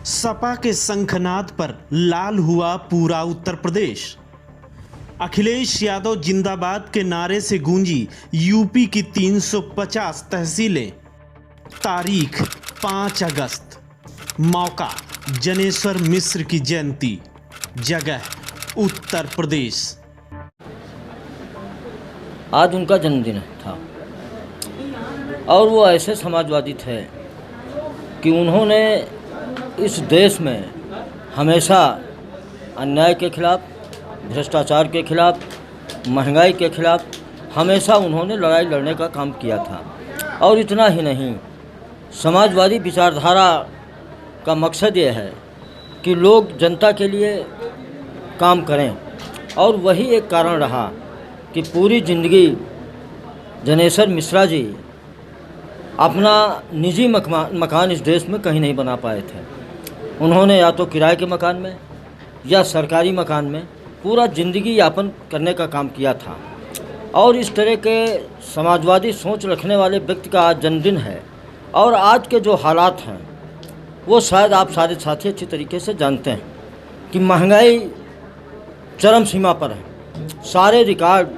सपा के शंखनाद पर लाल हुआ पूरा उत्तर प्रदेश। अखिलेश यादव जिंदाबाद के नारे से गूंजी यूपी की 350 तहसीलें। तारीख 5 अगस्त। मौका जनेश्वर मिश्र की जयंती। जगह उत्तर प्रदेश। आज उनका जन्मदिन था और वो ऐसे समाजवादी थे कि उन्होंने इस देश में हमेशा अन्याय के खिलाफ, भ्रष्टाचार के खिलाफ, महंगाई के खिलाफ हमेशा उन्होंने लड़ाई लड़ने का काम किया था। और इतना ही नहीं, समाजवादी विचारधारा का मकसद ये है कि लोग जनता के लिए काम करें। और वही एक कारण रहा कि पूरी ज़िंदगी जनेश्वर मिश्रा जी अपना निजी मकान इस देश में कहीं नहीं बना पाए थे। उन्होंने या तो किराए के मकान में या सरकारी मकान में पूरा ज़िंदगी यापन करने का काम किया था। और इस तरह के समाजवादी सोच रखने वाले व्यक्ति का आज जन्मदिन है। और आज के जो हालात हैं वो शायद आप सारे साथी अच्छी तरीके से जानते हैं कि महंगाई चरम सीमा पर है। सारे रिकॉर्ड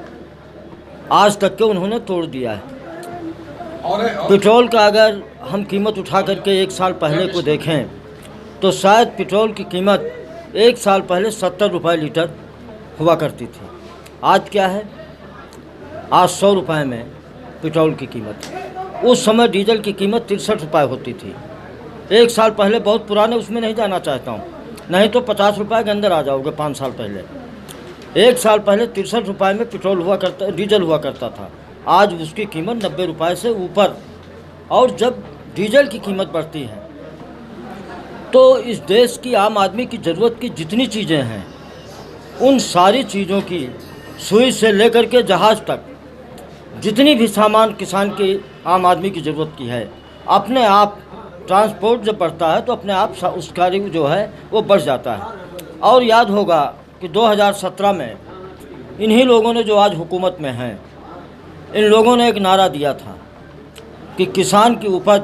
आज तक के उन्होंने तोड़ दिया है। पेट्रोल का अगर हम कीमत उठा करके एक साल पहले को देखें तो शायद पेट्रोल की कीमत एक साल पहले 70 रुपये लीटर हुआ करती थी। आज क्या है? आज 100 रुपये में पेट्रोल की कीमत। उस समय डीजल की कीमत 63 रुपये होती थी। एक साल पहले, बहुत पुराने उसमें नहीं जाना चाहता हूँ, नहीं तो 50 रुपये के अंदर आ जाओगे। 5 साल पहले, एक साल पहले 63 रुपये में पेट्रोल हुआ करता, डीजल हुआ करता था। आज उसकी कीमत 90 रुपये से ऊपर। और जब डीजल की कीमत बढ़ती है तो इस देश की आम आदमी की ज़रूरत की जितनी चीज़ें हैं उन सारी चीज़ों की, सुई से लेकर के जहाज़ तक, जितनी भी सामान किसान की, आम आदमी की ज़रूरत की है, अपने आप ट्रांसपोर्ट जब बढ़ता है तो अपने आप उसका जो है वो बढ़ जाता है। और याद होगा कि 2017 में इन्हीं लोगों ने, जो आज हुकूमत में हैं, इन लोगों ने एक नारा दिया था कि किसान की उपज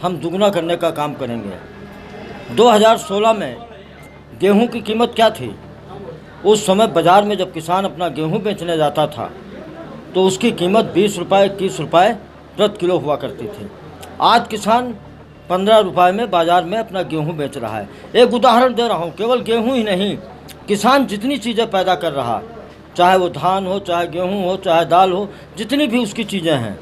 हम दुगना करने का काम करेंगे। 2016 में गेहूं की कीमत क्या थी? उस समय बाज़ार में जब किसान अपना गेहूं बेचने जाता था तो उसकी कीमत 20 रुपये, 21 रुपये प्रति किलो हुआ करती थी। आज किसान 15 रुपये में बाज़ार में अपना गेहूं बेच रहा है। एक उदाहरण दे रहा हूं, केवल गेहूं ही नहीं, किसान जितनी चीज़ें पैदा कर रहा, चाहे वो धान हो, चाहे गेहूं हो, चाहे दाल हो, जितनी भी उसकी चीज़ें हैं,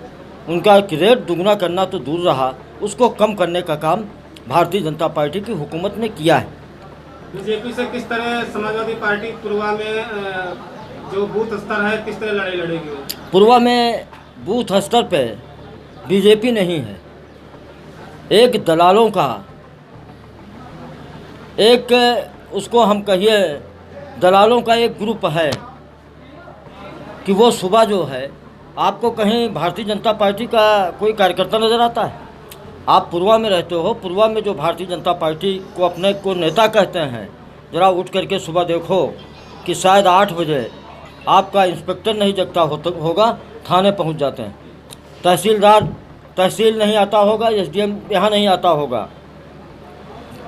उनका रेट दुगना करना तो दूर रहा, उसको कम करने का काम भारतीय जनता पार्टी की हुकूमत ने किया है। बीजेपी से किस तरह समाजवादी पार्टी पूर्वा में जो बूथ स्तर है, किस तरह लड़ाई लड़ेगी? पूर्वा में बूथ स्तर पे बीजेपी नहीं है, एक दलालों का, एक उसको हम कहिए दलालों का एक ग्रुप है कि वो सुबह जो है, आपको कहीं भारतीय जनता पार्टी का कोई कार्यकर्ता नज़र आता है? आप पूर्वा में रहते हो, पूर्वा में जो भारतीय जनता पार्टी को अपने को नेता कहते हैं, ज़रा उठ करके सुबह देखो कि शायद 8 बजे आपका इंस्पेक्टर नहीं जगता होगा, थाने पहुंच जाते हैं। तहसीलदार तहसील नहीं आता होगा, एसडीएम यहाँ नहीं आता होगा,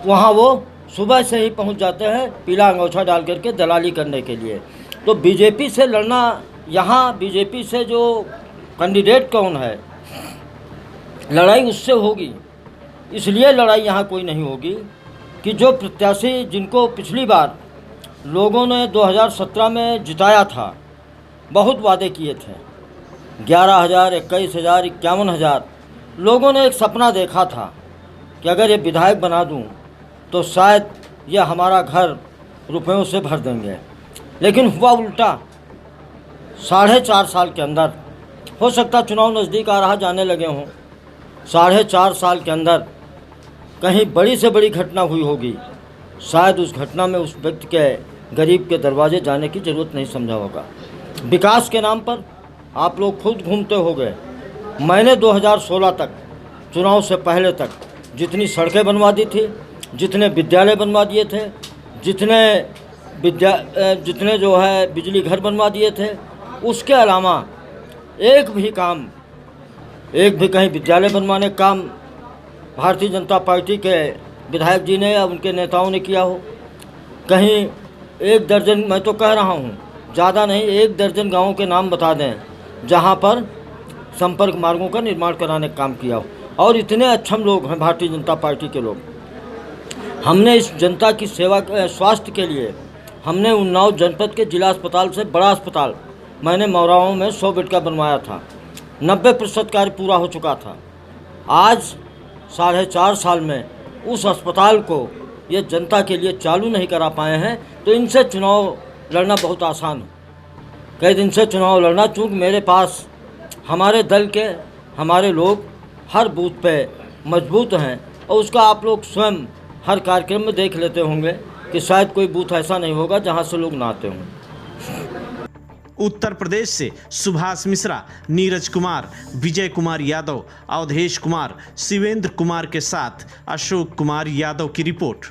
वहाँ वो सुबह से ही पहुंच जाते हैं पीला अंगोछा डाल करके दलाली करने के लिए। तो बीजेपी से लड़ना, यहाँ बीजेपी से जो कैंडिडेट कौन है, लड़ाई उससे होगी। इसलिए लड़ाई यहाँ कोई नहीं होगी कि जो प्रत्याशी जिनको पिछली बार लोगों ने 2017 में जिताया था, बहुत वादे किए थे, 11,000, 21,000, 51,000, लोगों ने एक सपना देखा था कि अगर ये विधायक बना दूं तो शायद ये हमारा घर रुपयों से भर देंगे। लेकिन हुआ उल्टा। 4.5 साल के अंदर, हो सकता चुनाव नज़दीक आ रहा, जाने लगे हों, 4.5 साल के अंदर कहीं बड़ी से बड़ी घटना हुई होगी। शायद उस घटना में उस व्यक्ति के, गरीब के दरवाजे जाने की ज़रूरत नहीं समझा होगा। विकास के नाम पर आप लोग खुद घूमते होंगे। मैंने 2016 तक, चुनाव से पहले तक, जितनी सड़कें बनवा दी थी, जितने विद्यालय बनवा दिए थे, जितने जो है बिजली घर बनवा दिए थे, उसके अलावा एक भी कहीं विद्यालय बनवाने का काम भारतीय जनता पार्टी के विधायक जी ने या उनके नेताओं ने किया हो। कहीं 1 दर्जन, मैं तो कह रहा हूँ ज़्यादा नहीं, 1 दर्जन गाँवों के नाम बता दें जहाँ पर संपर्क मार्गों का निर्माण कराने का काम किया हो। और इतने अक्षम लोग हैं भारतीय जनता पार्टी के लोग। हमने इस जनता की सेवा, स्वास्थ्य के लिए हमने उन्नाव जनपद के जिला अस्पताल से बड़ा अस्पताल मैंने मौराओं में 100 बेड का बनवाया था। 90% कार्य पूरा हो चुका था। आज 4.5 साल में उस अस्पताल को ये जनता के लिए चालू नहीं करा पाए हैं, तो इनसे चुनाव लड़ना बहुत आसान है। कई दिन से चुनाव लड़ना, चूँकि मेरे पास हमारे दल के हमारे लोग हर बूथ पे मजबूत हैं, और उसका आप लोग स्वयं हर कार्यक्रम में देख लेते होंगे कि शायद कोई बूथ ऐसा नहीं होगा जहां से लोग ना आते हों। उत्तर प्रदेश से सुभाष मिश्रा, नीरज कुमार, विजय कुमार यादव, अवधेश कुमार, शिवेंद्र कुमार के साथ अशोक कुमार यादव की रिपोर्ट।